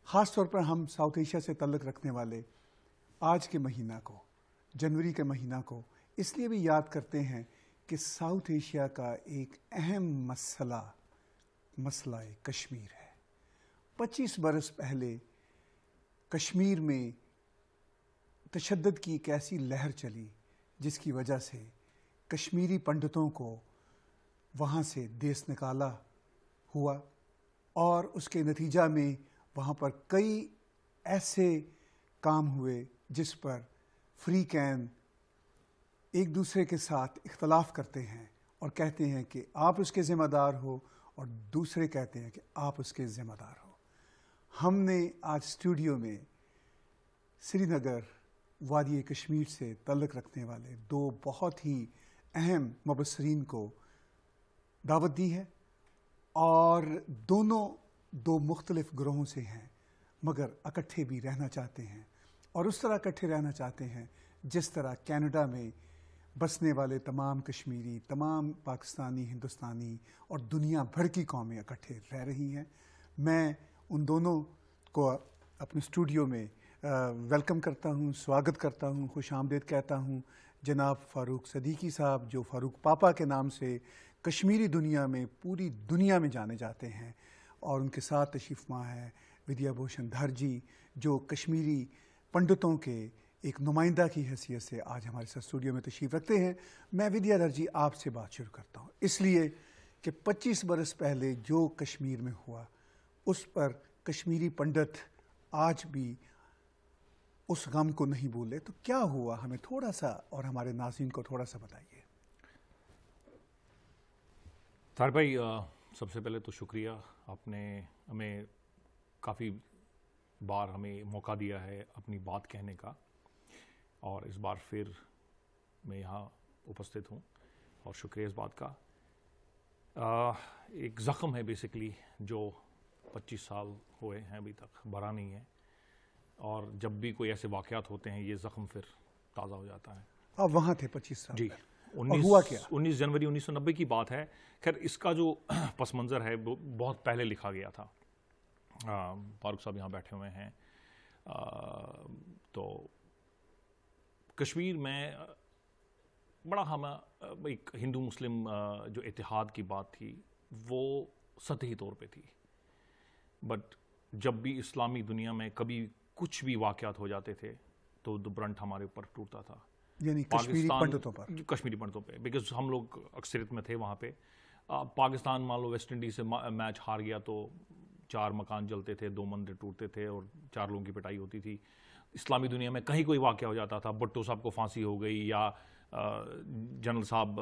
ख़ास तौर पर हम साउथ एशिया से तल्लुक़ रखने वाले आज के महीना को, जनवरी के महीना को इसलिए भी याद करते हैं कि साउथ एशिया का एक अहम मसला कश्मीर है। 25 बरस पहले कश्मीर में तशद्दुद की एक ऐसी लहर चली जिसकी वजह से कश्मीरी पंडितों को वहाँ से देश निकाला हुआ और उसके नतीजा में वहाँ पर कई ऐसे काम हुए जिस पर फ्री कैन एक दूसरे के साथ इख्तलाफ करते हैं और कहते हैं कि आप उसके ज़िम्मेदार हो और दूसरे कहते हैं कि आप उसके ज़िम्मेदार हो। हमने आज स्टूडियो में श्रीनगर वादी कश्मीर से तल्लुक़ रखने वाले दो बहुत ही अहम मुबस्सिरीन को दावत दी है और दोनों दो मुख्तलिफ ग्रोहों से हैं मगर इकट्ठे भी रहना चाहते हैं और उस तरह इकट्ठे रहना चाहते हैं जिस तरह कनाडा में बसने वाले तमाम कश्मीरी, तमाम पाकिस्तानी, हिंदुस्तानी और दुनिया भर की कौमें इकट्ठे रह रही हैं। मैं उन दोनों को अपने स्टूडियो में वेलकम करता हूँ, स्वागत करता हूँ, खुश आमदीद कहता हूँ। जनाब फ़ारूक सदीकी साहब जो फ़ारूक पापा के नाम से कश्मीरी दुनिया में, पूरी दुनिया में जाने जाते हैं, और उनके साथ तशरीफ़ मा है विद्या भूषण धर जी जो कश्मीरी पंडितों के एक नुमाइंदा की हैसियत से आज हमारे साथ स्टूडियो में तशरीफ़ रखते हैं। मैं विद्या धर जी आपसे बात शुरू करता हूँ इसलिए कि 25 बरस पहले जो कश्मीर में हुआ उस पर कश्मीरी पंडित आज भी उस गम को नहीं भूले, तो क्या हुआ हमें थोड़ा सा और हमारे नाज़रीन को थोड़ा सा बताइए। तार भाई, सबसे पहले तो शुक्रिया, आपने हमें काफ़ी बार हमें मौका दिया है अपनी बात कहने का और इस बार फिर मैं यहाँ उपस्थित हूँ और शुक्रिया इस बात का। एक ज़ख़म है बेसिकली जो 25 साल हुए हैं अभी तक भरा नहीं है और जब भी कोई ऐसे वाक़यात होते हैं ये ज़ख़म फिर ताज़ा हो जाता है। आप वहाँ थे 25 साल जी। 19 जनवरी 1990 की बात है। खैर इसका जो पस मंज़र है वो बहुत पहले लिखा गया था। फारूक साहब यहाँ बैठे हुए हैं। तो कश्मीर में बड़ा हम एक हिंदू मुस्लिम जो इत्तेहाद की बात थी वो सतही तौर पे थी, बट जब भी इस्लामी दुनिया में कभी कुछ भी वाक़यात हो जाते थे तो ब्रंट हमारे ऊपर टूटता था, यानी कश्मीरी पंडितों पर, बिकॉज हम लोग अक्सरियत में थे वहाँ पे। पाकिस्तान मान लो वेस्ट इंडीज़ से मैच हार गया तो 4 मकान जलते थे, 2 मंदिर टूटते थे और 4 लोगों की पिटाई होती थी। इस्लामी दुनिया में कहीं कोई वाक़या हो जाता था, भुट्टो साहब को फांसी हो गई या जनरल साहब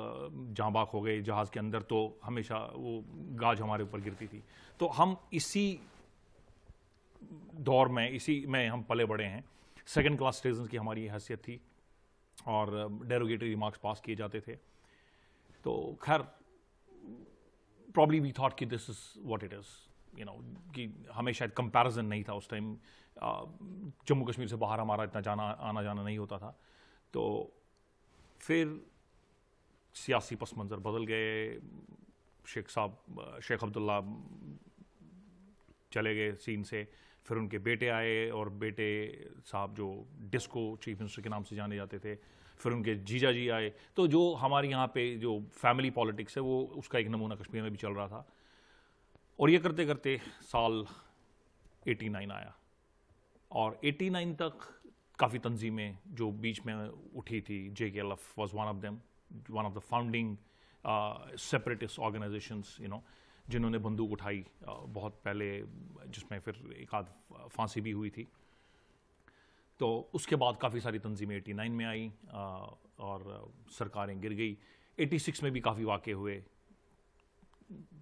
जहाँ बाग हो गए जहाज़ के अंदर, तो हमेशा वो गाज हमारे ऊपर गिरती थी। तो हम इसी दौर में, इसी में हम पले बड़े हैं। सेकंड क्लास सिटीजन की हमारी हैसियत थी और डेरोगेटरी रिमार्क्स पास किए जाते थे। तो खैर प्रॉब्ली वी थॉट कि this is what it is, you know, कि हमें शायद कंपैरिजन नहीं था उस टाइम। जम्मू कश्मीर से बाहर हमारा इतना आना जाना नहीं होता था। तो फिर सियासी पस मंज़र बदल गए। शेख अब्दुल्ला चले गए सीन से, फिर उनके बेटे आए और बेटे साहब जो डिस्को चीफ मिनिस्टर के नाम से जाने जाते थे, फिर उनके जीजा जी आए। तो जो हमारे यहाँ पे जो फैमिली पॉलिटिक्स है वो उसका एक नमूना कश्मीर में भी चल रहा था। और ये करते करते साल 89 आया और 89 तक काफ़ी तंजीमें जो बीच में उठी थी, JKLF was one of them, one of the founding separatist organisations, you know, जिन्होंने बंदूक उठाई बहुत पहले, जिसमें फिर एक आध फांसी भी हुई थी। तो उसके बाद काफ़ी सारी तंजीमें 89 में आई और सरकारें गिर गई। 86 में भी काफ़ी वाक़े हुए,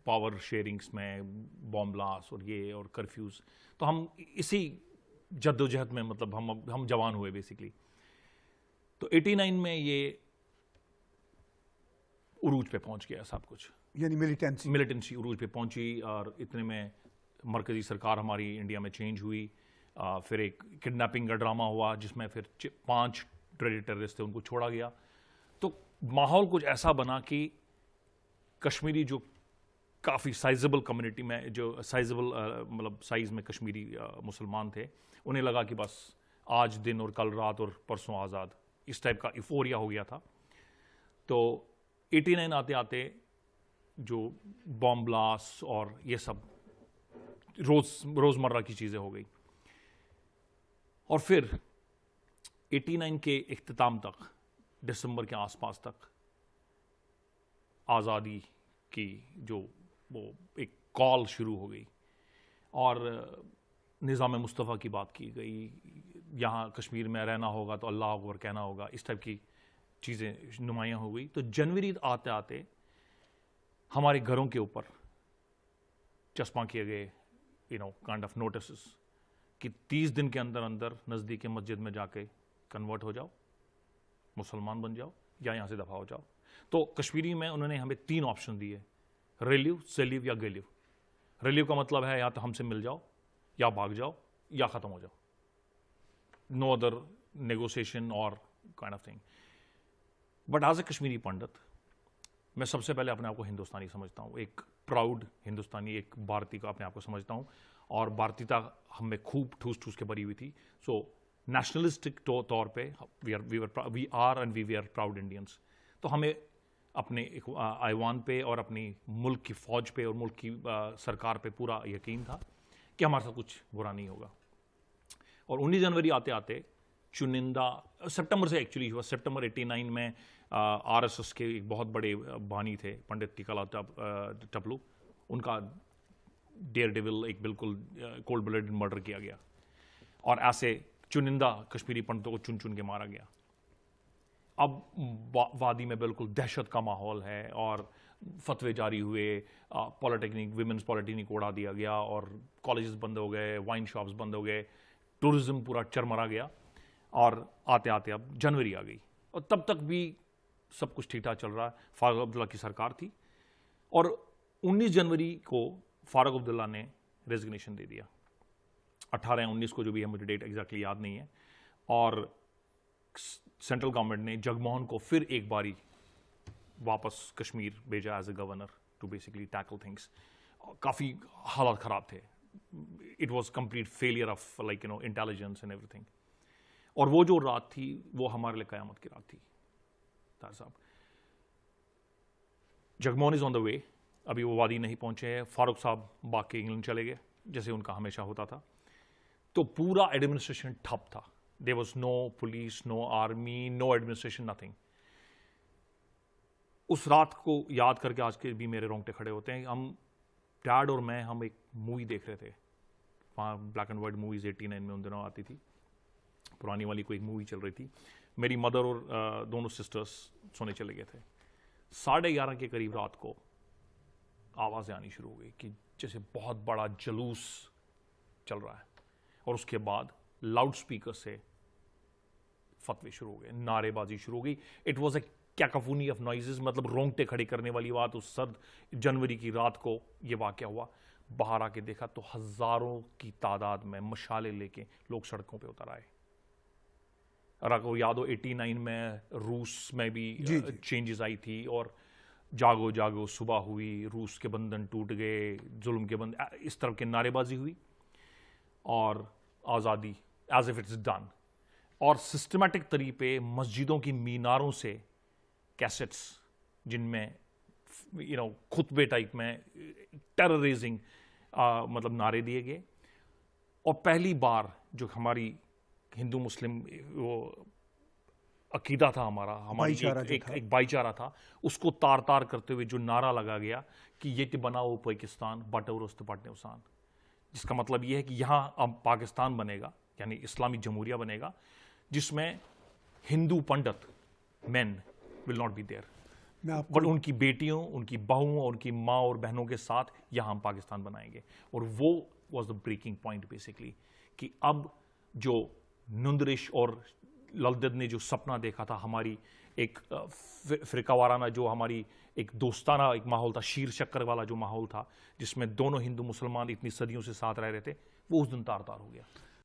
पावर शेयरिंग्स में बॉम्ब ब्लास्ट और ये और कर्फ्यूज़। तो हम इसी जद्दोजहद में, मतलब हम जवान हुए बेसिकली। तो 89 में ये उरूज पे पहुंच गया सब कुछ, यानी मिलिटेंसी उरूज पे पहुंची। और इतने में मरकज़ी सरकार हमारी इंडिया में चेंज हुई। फिर एक किडनैपिंग का ड्रामा हुआ जिसमें फिर 5 टेररिस्ट थे, उनको छोड़ा गया। तो माहौल कुछ ऐसा बना कि कश्मीरी जो काफ़ी साइजेबल कम्युनिटी में, जो साइजेबल मतलब साइज़ में कश्मीरी मुसलमान थे, उन्हें लगा कि बस आज दिन और कल रात और परसों आज़ाद, इस टाइप का इफोरिया हो गया था। तो 89 आते आते जो बॉम्ब ब्लास्ट और ये सब रोज़मर्रा की चीज़ें हो गई, और फिर 89 के इख्तिताम तक, दिसंबर के आसपास तक आज़ादी की जो वो एक कॉल शुरू हो गई, और निज़ाम मुस्तफ़ा की बात की गई, यहाँ कश्मीर में रहना होगा तो अल्लाह अकबर कहना होगा, इस टाइप की चीज़ें नुमायाँ हो गई। तो जनवरी आते आते हमारे घरों के ऊपर चस्पा किए गए काइंड ऑफ नोटिस कि 30 दिन के अंदर अंदर नज़दीकी मस्जिद में जाके कन्वर्ट हो जाओ, मुसलमान बन जाओ, या यहाँ से दफ़ा हो जाओ। तो कश्मीरी में उन्होंने हमें 3 ऑप्शन दिए, रिलीव, सेलीव या गेलिव। रिलीव का मतलब है या तो हमसे मिल जाओ, या भाग जाओ, या ख़त्म हो जाओ, नो अदर नेगोशिएशन और kind of thing. But as a Kashmiri pandit, मैं सबसे पहले अपने आप को हिंदुस्तानी समझता हूँ, एक प्राउड हिंदुस्तानी, एक भारतीय का अपने आप को समझता हूँ, और भारतीयता हम में खूब ठूस ठूस के भरी हुई थी। सो नेशनलिस्टिक तौर पे we are and we are proud Indians. तो हमें अपने ऐवान पे और अपनी मुल्क की फ़ौज पे और मुल्क की सरकार पे पूरा यकीन था कि हमारे साथ कुछ बुरा नहीं होगा। और 19 जनवरी आते आते चुनिंदा, सितंबर से एक्चुअली हुआ, सितंबर 89 में आरएसएस के एक बहुत बड़े बानी थे पंडित टीकालाल टपलू, उनका डेयर डेविल एक बिल्कुल कोल्ड ब्लडेड मर्डर किया गया, और ऐसे चुनिंदा कश्मीरी पंडितों को चुन चुन के मारा गया। अब वादी में बिल्कुल दहशत का माहौल है, और फतवे जारी हुए, पॉलिटेक्निक, विमेंस पॉलिटेक्निक उड़ा दिया गया, और कॉलेजेस बंद हो गए, वाइन शॉप्स बंद हो गए, टूरिज्म पूरा चरमरा गया। और आते आते अब जनवरी आ गई, और तब तक भी सब कुछ ठीक ठाक चल रहा है। फारूक अब्दुल्ला की सरकार थी, और 19 जनवरी को फारूक अब्दुल्ला ने रेजिग्नेशन दे दिया, 18 या 19 को जो भी है, मुझे डेट एग्जैक्टली याद नहीं है। और सेंट्रल गवर्नमेंट ने जगमोहन को फिर एक बारी वापस कश्मीर भेजा as a governor to basically tackle things. काफ़ी हालात ख़राब थे, it was complete failure of intelligence and everything. और वो जो रात थी वो हमारे लिए क़यामत की रात थी। तार साहब, Jagmohan is on the way, अभी वो वादी नहीं पहुंचे हैं। फारूक साहब बाकी इंग्लैंड चले गए, जैसे उनका हमेशा होता था। तो पूरा एडमिनिस्ट्रेशन ठप था, there was no police, no army, no administration, nothing. उस रात को याद करके आज के भी मेरे रोंगटे खड़े होते हैं। हम डैड और मैं, हम एक मूवी देख रहे थे, वहाँ ब्लैक एंड वाइट मूवीज़ 89 में उन दिनों आती थी, पुरानी वाली कोई मूवी चल रही थी। मेरी मदर और दोनों सिस्टर्स सोने चले गए थे। 11:30 के करीब रात को आवाज़ें आनी शुरू हो गई कि जैसे बहुत बड़ा जलूस चल रहा है, और उसके बाद लाउड स्पीकर से फतवे शुरू हो गए, नारेबाजी शुरू हो गई। It was a cacophony of noises, मतलब रोंगटे खड़ी करने वाली बात। उस सर्द जनवरी की रात को ये वाक़या हुआ। बाहर आके देखा तो हज़ारों की तादाद में मशाले लेके लोग सड़कों पे उतर आए। और आपको याद हो 89 में रूस में भी चेंजेस आई थी, और जागो जागो सुबह हुई, रूस के बंधन टूट गए, जुल्म के बंधन, इस तरह के नारेबाजी हुई, और आज़ादी एज इफ इट्स डन। और सिस्टमेटिक तरीके पे मस्जिदों की मीनारों से कैसेट्स, जिनमें खुतबे टाइप में टेररिजिंग मतलब नारे दिए गए। और पहली बार जो हमारी हिंदू मुस्लिम वो अकीदा था हमारी एक भाईचारा था, उसको तार तार करते हुए जो नारा लगा गया कि ये बनाओ पाकिस्तान बटौरस्त पटने उसान, जिसका मतलब ये है कि यहाँ अब पाकिस्तान बनेगा, यानी इस्लामी जमहूरिया बनेगा, जिसमें Hindu pandit men will not be there, but उनकी बेटियों, उनकी बहुओं और उनकी माँ और बहनों के साथ यहाँ हम पाकिस्तान बनाएंगे। और वो was the breaking point basically, कि अब जो नुंदरिश और ललदद ने जो सपना देखा था, हमारी एक फ़िरकावाराना, जो हमारी एक दोस्ताना एक माहौल था, शीर शक्कर वाला जो माहौल था, जिसमें दोनों हिंदू मुसलमान इतनी सदियों से साथ रह रहे थे, वो उस दिन तार तार हो गया।